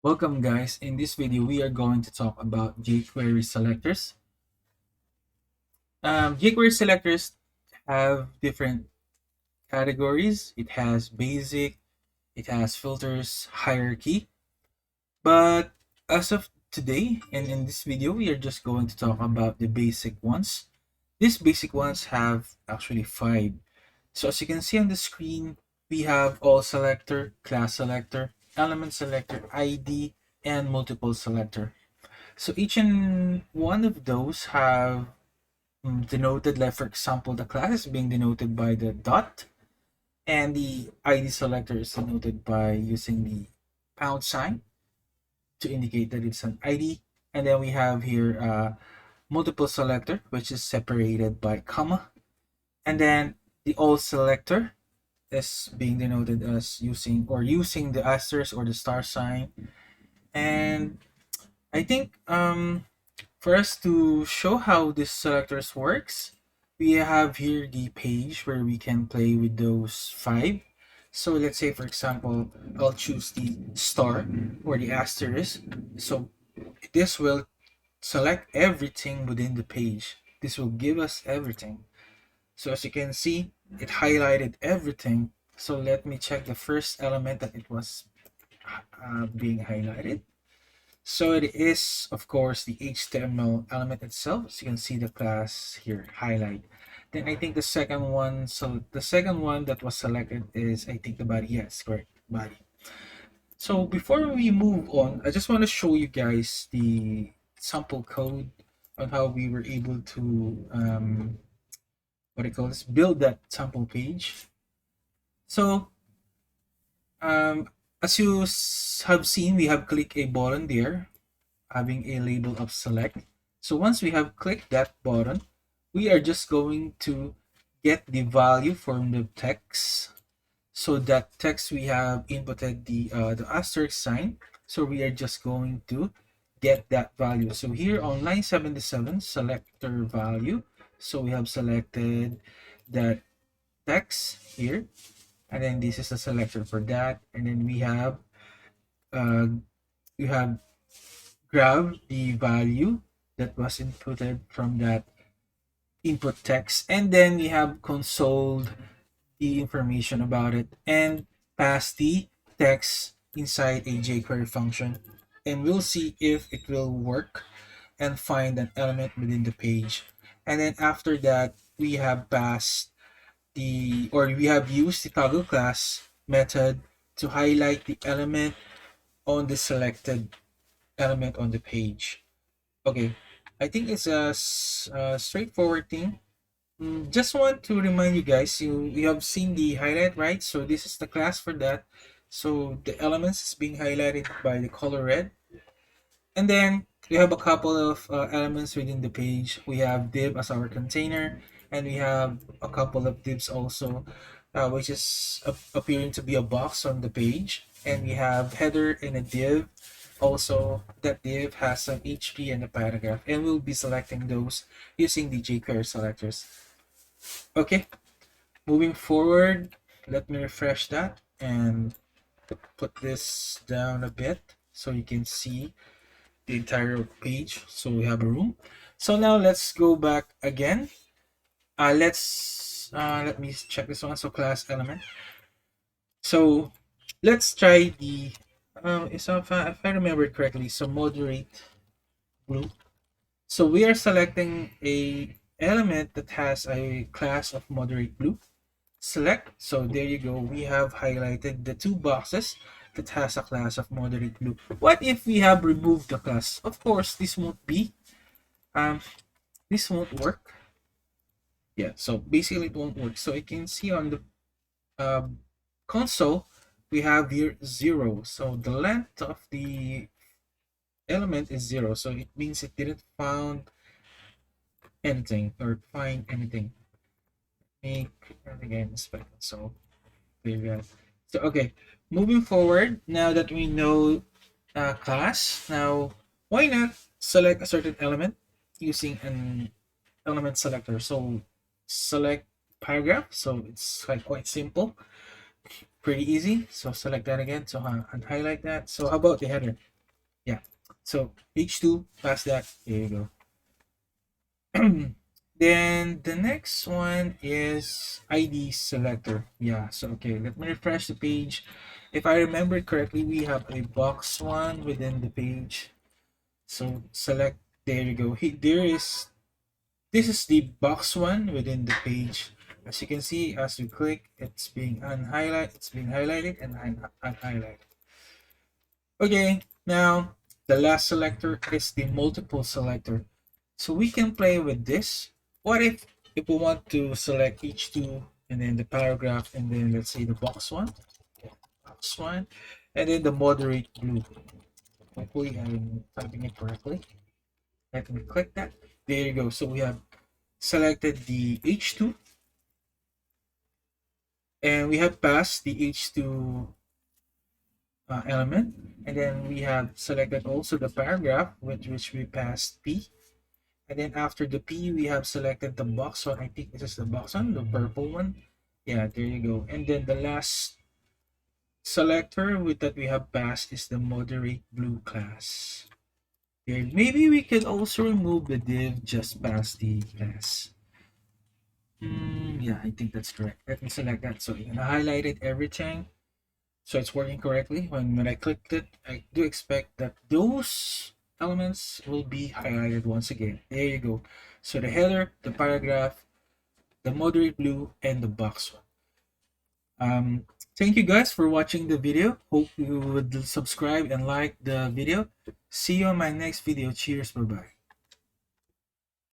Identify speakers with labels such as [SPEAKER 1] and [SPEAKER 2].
[SPEAKER 1] Welcome guys, in this video we are going to talk about jQuery selectors. jQuery selectors have different categories. It has basic, it has filters, hierarchy. But as of today and in this video we are just going to talk about the basic ones. These basic ones have actually 5. So as you can see on the screen, we have all selector, class selector, element selector, ID, and multiple selector. So each and one of those have denoted, like for example, the class is being denoted by the dot, and the ID selector is denoted by using the pound sign to indicate that it's an ID. And then we have here multiple selector, which is separated by comma. And then the all selector is being denoted as using the asterisk or the star sign. And I think for us to show how this selectors works, we have here the page where we can play with those 5. So let's say for example, I'll choose the star or the asterisk. So this will select everything within the page. This will give us everything. So as you can see, it highlighted everything. So let me check the first element that it was being highlighted. So it is, of course, the HTML element itself. So you can see the class here highlight. Then I think the second one, so the second one that was selected is, I think, the body. Yes, correct, body. So before we move on, I just want to show you guys the sample code on how we were able to what do you call this, build that sample page. So as you have seen, we have clicked a button there having a label of select. So once we have clicked that button, we are just going to get the value from the text. So that text we have inputted the asterisk sign. So we are just going to get that value. So here on line 77, selector value. So we have selected that text here, and then this is the selector for that, and then uh, we have grab the value that was inputted from that input text, and then we have consoled the information about it and pass the text inside a jQuery function, and we'll see if it will work and find an element within the page. And then after that, we have passed we have used the toggle class method to highlight the element on the selected element on the page. Okay, I think it's a straightforward thing. Just want to remind you guys, you have seen the highlight, right? So this is the class for that. So the elements is being highlighted by the color red. And then we have a couple of elements within the page. We have div as our container, and we have a couple of divs also, which is appearing to be a box on the page. And we have header and a div. Also, that div has some HP and a paragraph, and we'll be selecting those using the jQuery selectors. Okay, moving forward, let me refresh that and put this down a bit so you can see the entire page. So we have a room. So now let's go back again. Let me check this one. So class element. So let's try the if I remember correctly, so moderate blue. So we are selecting a element that has a class of moderate blue. Select. So there you go. We have highlighted the 2 boxes that has a class of moderate blue. What if we have removed the class? Of course, this won't be. This won't work. Yeah. So basically, it won't work. So you can see on the console, we have here 0. So the length of the element is 0. So it means it didn't found anything or find anything. Make again inspect. So there you go. So okay, moving forward, now that we know class, now why not select a certain element using an element selector? So select paragraph. So it's like quite simple, pretty easy. So select that again. So and highlight that. So how about the header? Yeah. So H2, pass that. There you go. Then the next one is ID selector. Yeah, so okay, let me refresh the page. If I remember correctly, we have a box one within the page. So select, there you go. This is the box one within the page. As you can see, as we click, it's being highlighted and unhighlighted. Okay, now the last selector is the multiple selector. So we can play with this. What if we want to select each two and then the paragraph and then let's say the box one, box one, and then the moderate blue. Hopefully I'm typing it correctly. Let me click that. There you go. So we have selected the H2 and we have passed the H2 element, and then we have selected also the paragraph with which we passed P, and then after the P we have selected the box one. I think this is the box one, the purple one. Yeah, there you go. And then the last selector with that we have passed is the moderate blue class. There, maybe we could also remove the div just past the class. Yeah, I think that's correct. Let me select that. So I highlighted everything. So it's working correctly. When I clicked it, I do expect that those elements will be highlighted once again. There you go. So the header, the paragraph, the moderate blue, and the box one. Thank you guys for watching the video. Hope you would subscribe and like the video. See you on my next video. Cheers. Bye bye.